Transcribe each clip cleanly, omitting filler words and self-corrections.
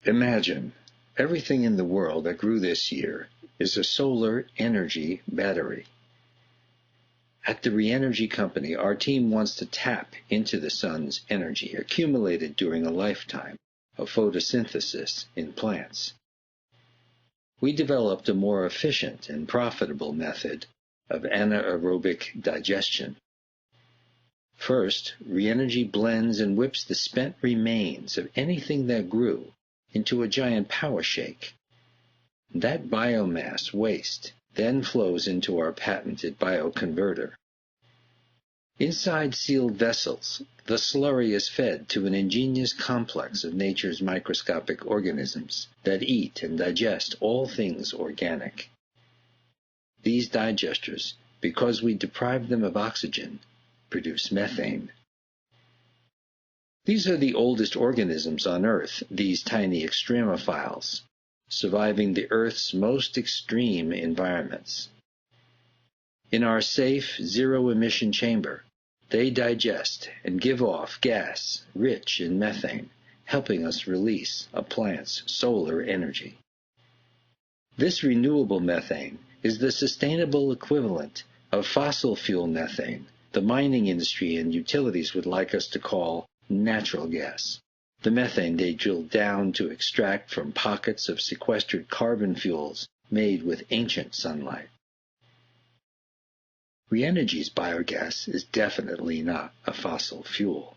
Imagine everything in the world that grew this year is a solar energy battery. At the ReEnergy company, our team wants to tap into the sun's energy accumulated during a lifetime of photosynthesis in plants. We developed a more efficient and profitable method of anaerobic digestion. First, ReEnergy blends and whips the spent remains of anything that grew into a giant power shake. That biomass waste then flows into our patented bioconverter. Inside sealed vessels, the slurry is fed to an ingenious complex of nature's microscopic organisms that eat and digest all things organic. These digesters, because we deprive them of oxygen, produce methane. These are the oldest organisms on Earth, these tiny extremophiles, surviving the Earth's most extreme environments. In our safe, zero-emission chamber, they digest and give off gas rich in methane, helping us release a plant's solar energy. This renewable methane is the sustainable equivalent of fossil fuel methane the mining industry and utilities would like us to call natural gas, the methane they drill down to extract from pockets of sequestered carbon fuels made with ancient sunlight. ReEnergy's biogas is definitely not a fossil fuel.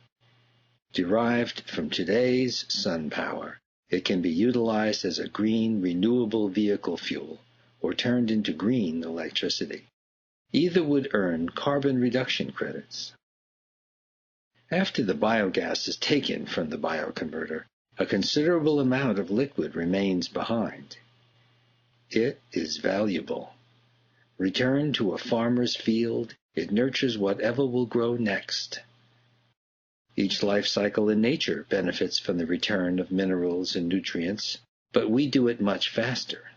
Derived from today's sun power, it can be utilized as a green renewable vehicle fuel or turned into green electricity. Either would earn carbon reduction credits. After the biogas is taken from the bioconverter, a considerable amount of liquid remains behind. It is valuable. Returned to a farmer's field, it nurtures whatever will grow next. Each life cycle in nature benefits from the return of minerals and nutrients, but we do it much faster.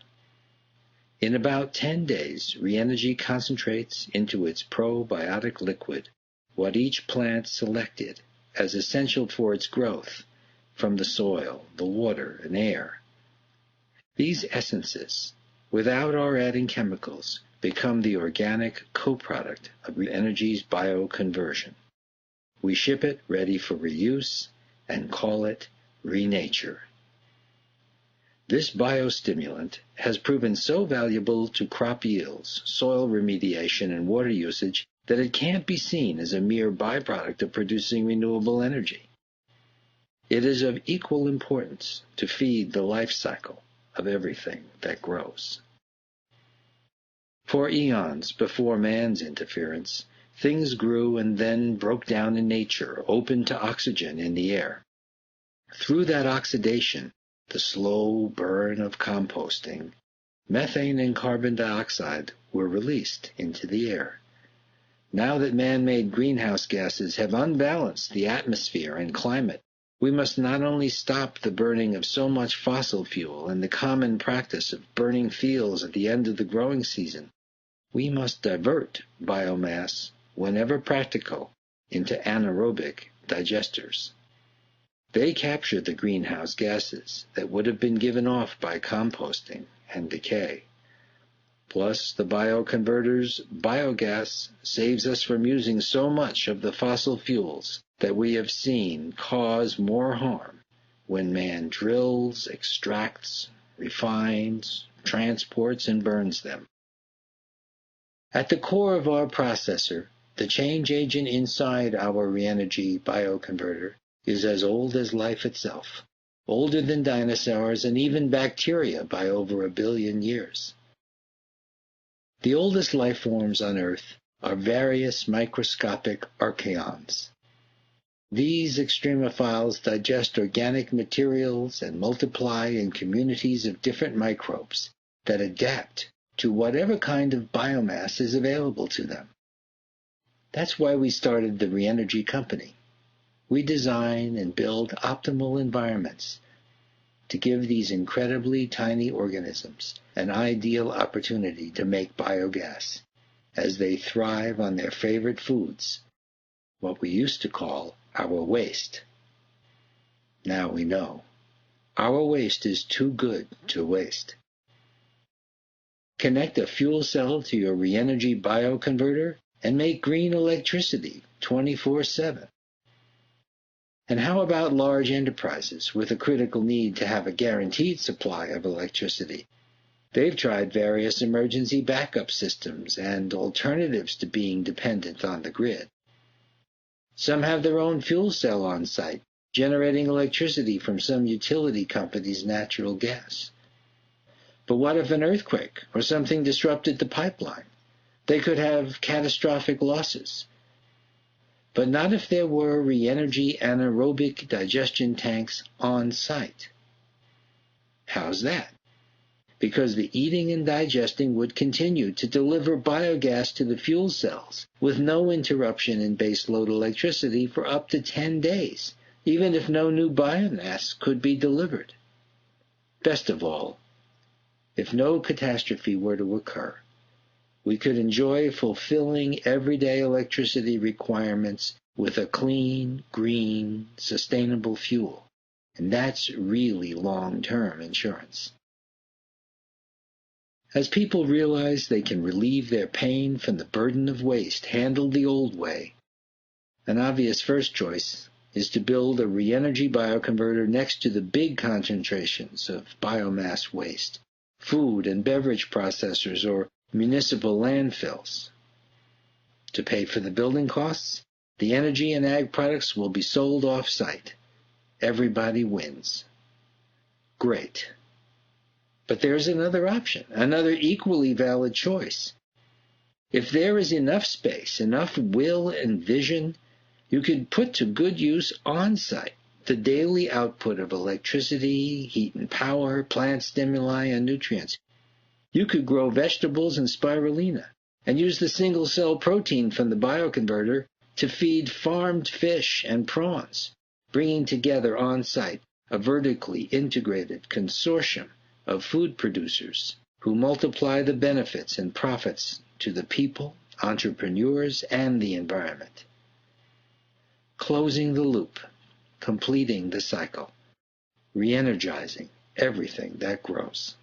In about 10 days, ReEnergy concentrates into its probiotic liquid what each plant selected as essential for its growth from the soil, the water, and air. These essences, without our adding chemicals, become the organic co-product of ReEnergy's bioconversion. We ship it ready for reuse and call it ReNature. This biostimulant has proven so valuable to crop yields, soil remediation, and water usage that it can't be seen as a mere byproduct of producing renewable energy. It is of equal importance to feed the life cycle of everything that grows. For eons before man's interference, things grew and then broke down in nature, open to oxygen in the air. Through that oxidation, the slow burn of composting, methane and carbon dioxide were released into the air. Now that man-made greenhouse gases have unbalanced the atmosphere and climate, we must not only stop the burning of so much fossil fuel and the common practice of burning fields at the end of the growing season, we must divert biomass, whenever practical, into anaerobic digesters. They capture the greenhouse gases that would have been given off by composting and decay. Plus, the bioconverter's biogas saves us from using so much of the fossil fuels that we have seen cause more harm when man drills, extracts, refines, transports, and burns them. At the core of our processor, the change agent inside our ReEnergy bioconverter is as old as life itself, older than dinosaurs and even bacteria by over 1 billion years. The oldest life forms on Earth are various microscopic archaeons. These extremophiles digest organic materials and multiply in communities of different microbes that adapt to whatever kind of biomass is available to them. That's why we started the ReEnergy company. We design and build optimal environments to give these incredibly tiny organisms an ideal opportunity to make biogas as they thrive on their favorite foods, what we used to call our waste. Now we know. Our waste is too good to waste. Connect a fuel cell to your ReEnergy bioconverter and make green electricity 24/7. And how about large enterprises with a critical need to have a guaranteed supply of electricity? They've tried various emergency backup systems and alternatives to being dependent on the grid. Some have their own fuel cell on site, generating electricity from some utility company's natural gas. But what if an earthquake or something disrupted the pipeline? They could have catastrophic losses. But not if there were ReEnergy anaerobic digestion tanks on site. How's that? Because the eating and digesting would continue to deliver biogas to the fuel cells with no interruption in baseload electricity for up to 10 days, even if no new biomass could be delivered. Best of all, if no catastrophe were to occur, we could enjoy fulfilling everyday electricity requirements with a clean, green, sustainable fuel. And that's really long-term insurance. As people realize they can relieve their pain from the burden of waste handled the old way, an obvious first choice is to build a ReEnergy bioconverter next to the big concentrations of biomass waste, food and beverage processors, or municipal landfills. To pay for the building costs, the energy and ag products will be sold off-site. Everybody wins. Great. But there's another option, another equally valid choice. If there is enough space, enough will and vision, you could put to good use on-site the daily output of electricity, heat and power, plant stimuli, and nutrients. You could grow vegetables and spirulina and use the single-cell protein from the bioconverter to feed farmed fish and prawns, bringing together on-site a vertically integrated consortium of food producers who multiply the benefits and profits to the people, entrepreneurs, and the environment. Closing the loop, completing the cycle, re-energizing everything that grows.